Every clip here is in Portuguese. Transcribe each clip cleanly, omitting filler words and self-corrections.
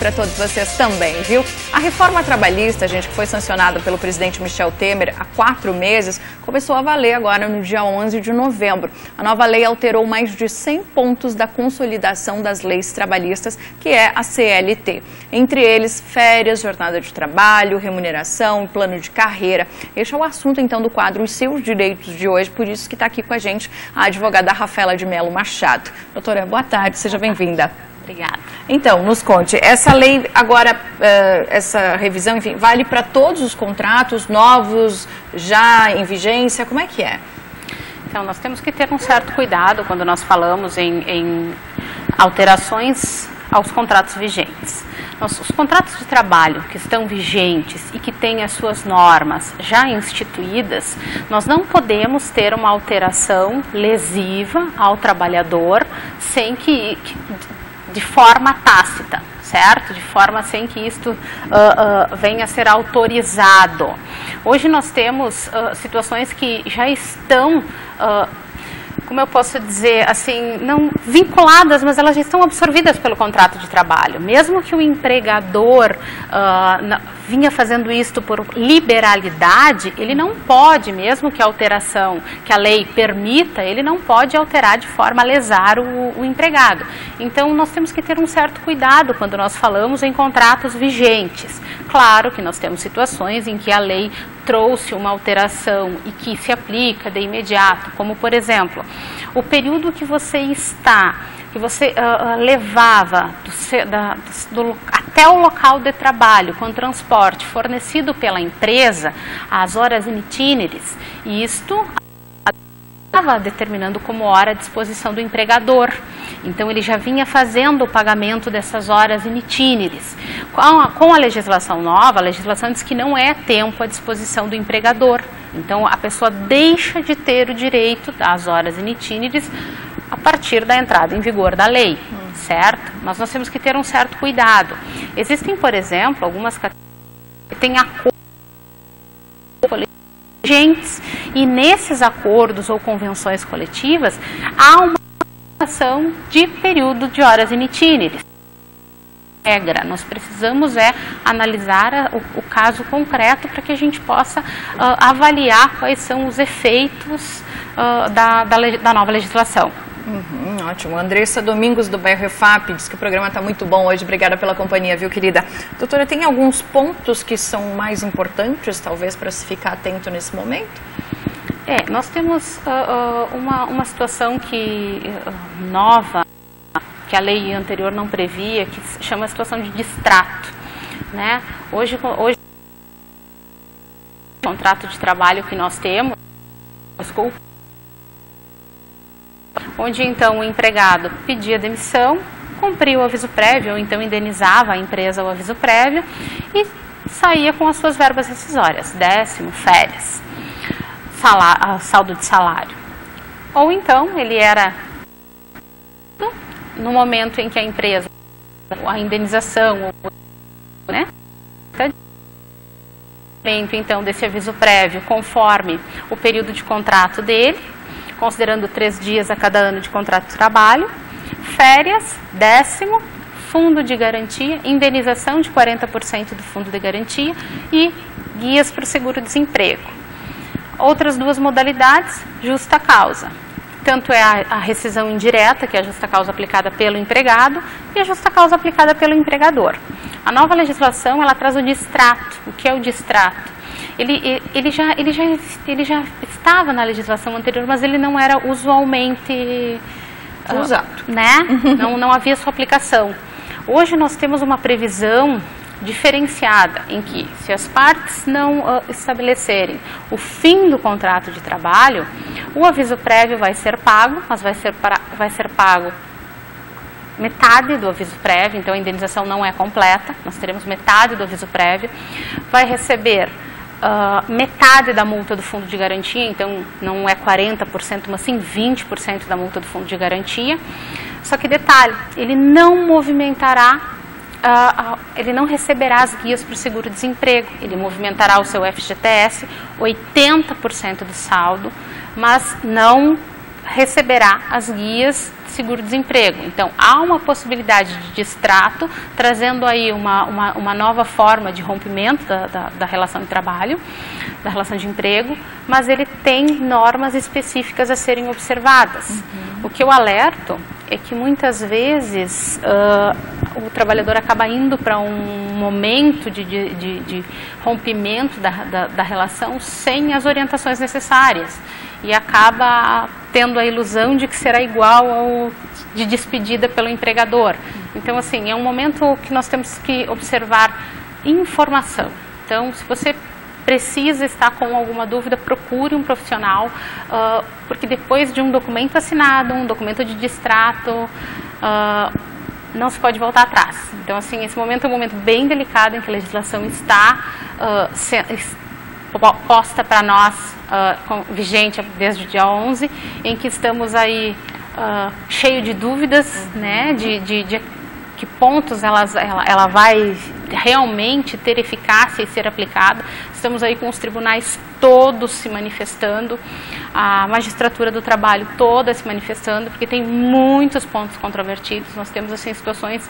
para todos vocês também, viu? A reforma trabalhista, gente, que foi sancionada pelo presidente Michel Temer há 4 meses, começou a valer agora no dia 11 de novembro. A nova lei alterou mais de 100 pontos da consolidação das leis trabalhistas, que é a CLT. Entre eles, férias, jornada de trabalho, remuneração e plano de carreira. Este é o assunto, então, do quadro Os Seus Direitos de hoje, por isso que está aqui com a gente a advogada Rafaela de Melo Machado. Doutora, boa tarde, seja bem-vinda. Obrigada. Então, nos conte, essa lei agora, essa revisão, enfim, vale para todos os contratos novos, já em vigência, como é que é? Então, nós temos que ter um certo cuidado quando nós falamos em alterações aos contratos vigentes. Os contratos de trabalho que estão vigentes e que têm as suas normas já instituídas, nós não podemos ter uma alteração lesiva ao trabalhador sem que de forma tácita, certo? De forma sem que isto venha a ser autorizado. Hoje nós temos situações que já estão, como eu posso dizer, assim, não vinculadas, mas elas já estão absorvidas pelo contrato de trabalho. Mesmo que o empregador vinha fazendo isto por liberalidade, ele não pode, mesmo que a alteração, que a lei permita, ele não pode alterar de forma a lesar o empregado. Então, nós temos que ter um certo cuidado quando nós falamos em contratos vigentes. Claro que nós temos situações em que a lei trouxe uma alteração e que se aplica de imediato, como, por exemplo, o período que você levava até o local de trabalho com transporte fornecido pela empresa, as horas in itinere, e isto estava determinando como hora à disposição do empregador. Então, ele já vinha fazendo o pagamento dessas horas in itinere. Com a legislação nova, a legislação diz que não é tempo à disposição do empregador. Então, a pessoa deixa de ter o direito das horas in itinere a partir da entrada em vigor da lei, certo? Mas nós temos que ter um certo cuidado. Existem, por exemplo, algumas categorias que têm acordos vigentes, e nesses acordos ou convenções coletivas há uma limitação de período de horas in itinere. Regra, nós precisamos analisar o caso concreto para que a gente possa avaliar quais são os efeitos da nova legislação. Ótimo. Andressa Domingos, do bairro EFAP, diz que o programa está muito bom hoje. Obrigada pela companhia, viu, querida? Doutora, tem alguns pontos que são mais importantes, talvez, para se ficar atento nesse momento? Nós temos uma situação nova, que a lei anterior não previa, que se chama a situação de distrato, né? Hoje o contrato de trabalho que nós temos, onde então o empregado pedia demissão, cumpria o aviso prévio, ou então indenizava a empresa o aviso prévio e saía com as suas verbas rescisórias, décimo, férias, saldo de salário. Ou então ele era, no momento em que a empresa, a indenização, né, então desse aviso prévio, conforme o período de contrato dele, considerando 3 dias a cada ano de contrato de trabalho, férias, décimo, fundo de garantia, indenização de 40% do fundo de garantia e guias para o seguro-desemprego. Outras 2 modalidades, justa causa. Tanto é a rescisão indireta, que é a justa causa aplicada pelo empregado, e a justa causa aplicada pelo empregador. A nova legislação, ela traz o distrato. O que é o distrato? Ele já estava na legislação anterior, mas ele não era usualmente usado, né? Não havia sua aplicação. Hoje nós temos uma previsão diferenciada em que, se as partes não estabelecerem o fim do contrato de trabalho, o aviso prévio vai ser pago, mas vai ser pago metade do aviso prévio, então a indenização não é completa, nós teremos metade do aviso prévio, vai receber metade da multa do fundo de garantia, então não é 40%, mas sim 20% da multa do fundo de garantia. Só que detalhe, ele não movimentará, ele não receberá as guias para o seguro-desemprego, ele movimentará o seu FGTS, 80% do saldo, mas não receberá as guias de seguro-desemprego. Então, há uma possibilidade de distrato, trazendo aí uma nova forma de rompimento da relação de trabalho, da relação de emprego, mas ele tem normas específicas a serem observadas. O que eu alerto é que muitas vezes o trabalhador acaba indo para um momento de rompimento da relação sem as orientações necessárias e acaba tendo a ilusão de que será igual ao de despedida pelo empregador. Então, assim, é um momento que nós temos que observar informação. Então, se você precisa estar com alguma dúvida, procure um profissional, porque depois de um documento assinado, um documento de distrato, não se pode voltar atrás. Então, assim, esse momento é um momento bem delicado em que a legislação está posta para nós, vigente desde o dia 11, em que estamos aí cheio de dúvidas, né, de que pontos ela vai realmente ter eficácia e ser aplicada. Estamos aí com os tribunais todos se manifestando, a magistratura do trabalho toda se manifestando, porque tem muitos pontos controvertidos. Nós temos assim situações,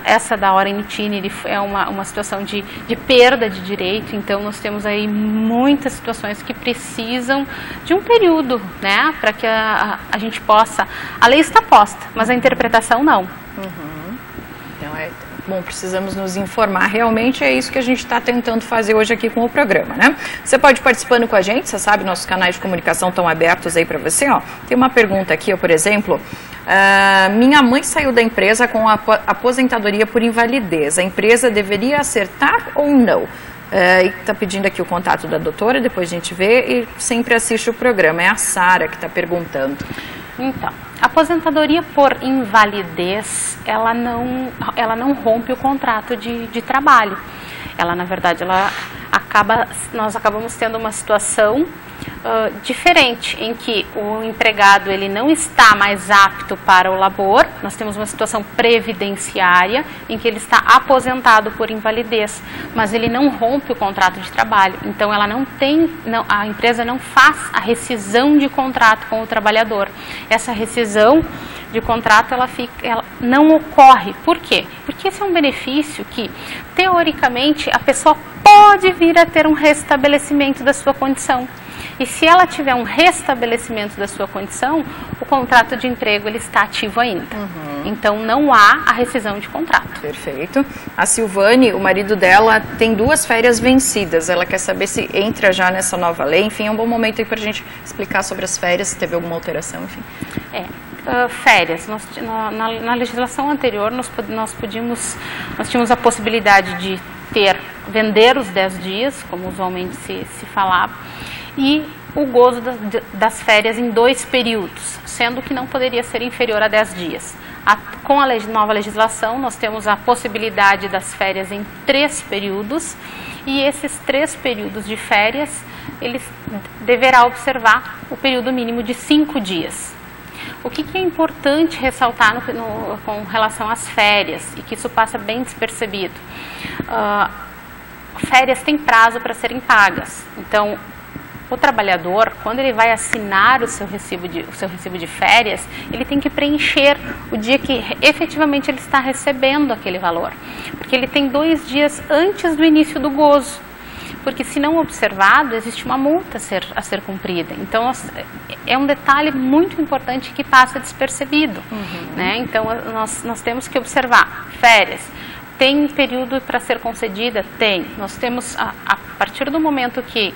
essa da hora in itinere é uma situação de perda de direito, então nós temos aí muitas situações que precisam de um período, né, para que a gente possa, a lei está posta, mas a interpretação não. Então bom, precisamos nos informar realmente, é isso que a gente está tentando fazer hoje aqui com o programa, né? Você pode ir participando com a gente, você sabe, nossos canais de comunicação estão abertos aí para você, ó. Tem uma pergunta aqui, ó, por exemplo, minha mãe saiu da empresa com a aposentadoria por invalidez, a empresa deveria acertar ou não? Está pedindo aqui o contato da doutora, depois a gente vê e sempre assiste o programa, é a Sara que está perguntando. Então, a aposentadoria por invalidez, ela não rompe o contrato de trabalho. Ela, na verdade, nós acabamos tendo uma situação diferente, em que o empregado ele não está mais apto para o labor. Nós temos uma situação previdenciária, em que ele está aposentado por invalidez, mas ele não rompe o contrato de trabalho. Então, a empresa não faz a rescisão de contrato com o trabalhador. Essa rescisão de contrato ela não ocorre. Por quê? Porque esse é um benefício que, teoricamente, a pessoa pode vir a ter um restabelecimento da sua condição. E se ela tiver um restabelecimento da sua condição, o contrato de emprego ele está ativo ainda. Então não há a rescisão de contrato. Perfeito. A Silvane, o marido dela, tem 2 férias vencidas. Ela quer saber se entra já nessa nova lei. Enfim, é um bom momento aí para a gente explicar sobre as férias, se teve alguma alteração, enfim. Férias. Na legislação anterior, nós tínhamos a possibilidade de vender os 10 dias, como usualmente se falava, e o gozo das férias em 2 períodos, sendo que não poderia ser inferior a 10 dias. Com a nova legislação, nós temos a possibilidade das férias em 3 períodos, e esses 3 períodos de férias, eles deverá observar o período mínimo de 5 dias. O que é importante ressaltar com relação às férias, e que isso passa bem despercebido? Férias têm prazo para serem pagas. Então, o trabalhador, quando ele vai assinar o seu recibo de férias, ele tem que preencher o dia que efetivamente ele está recebendo aquele valor. Porque ele tem 2 dias antes do início do gozo. Porque se não observado, existe uma multa a ser cumprida. Então, é um detalhe muito importante que passa despercebido. Né? Então, nós temos que observar. Férias. Tem período para ser concedida? Tem. Nós temos, a partir do momento que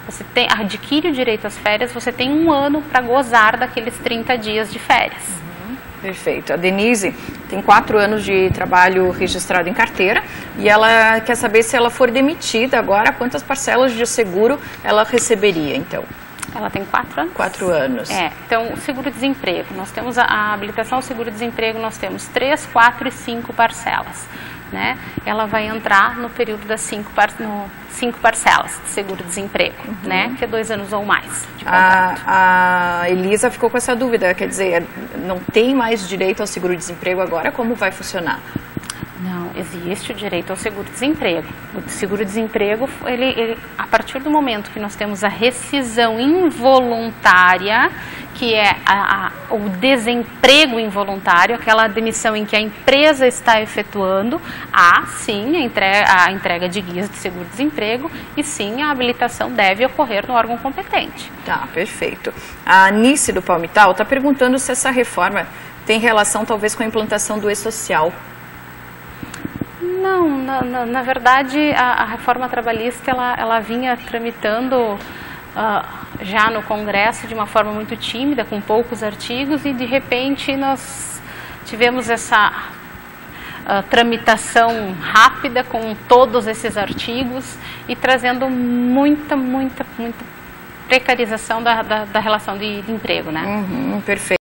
você adquire o direito às férias, você tem 1 ano para gozar daqueles 30 dias de férias. Perfeito. A Denise tem 4 anos de trabalho registrado em carteira e ela quer saber, se ela for demitida agora, quantas parcelas de seguro ela receberia, então? Ela tem 4 anos? 4 anos. Então, o seguro-desemprego. Nós temos a habilitação ao seguro-desemprego, nós temos 3, 4 e 5 parcelas. Né? Ela vai entrar no período das 5 parcelas de seguro-desemprego, né? Que é 2 anos ou mais de contrato. A Elisa ficou com essa dúvida, quer dizer, não tem mais direito ao seguro-desemprego agora? Como vai funcionar? Não, existe o direito ao seguro-desemprego. O seguro-desemprego, a partir do momento que nós temos a rescisão involuntária, que é o desemprego involuntário, aquela demissão em que a empresa está efetuando, há sim a entrega de guias de seguro-desemprego e sim a habilitação deve ocorrer no órgão competente. Tá, perfeito. A Anice do Palmital está perguntando se essa reforma tem relação talvez com a implantação do E-Social. Não, na verdade a reforma trabalhista ela vinha tramitando já no Congresso de uma forma muito tímida, com poucos artigos, e de repente nós tivemos essa tramitação rápida com todos esses artigos e trazendo muita precarização da relação de emprego, né? Perfeito.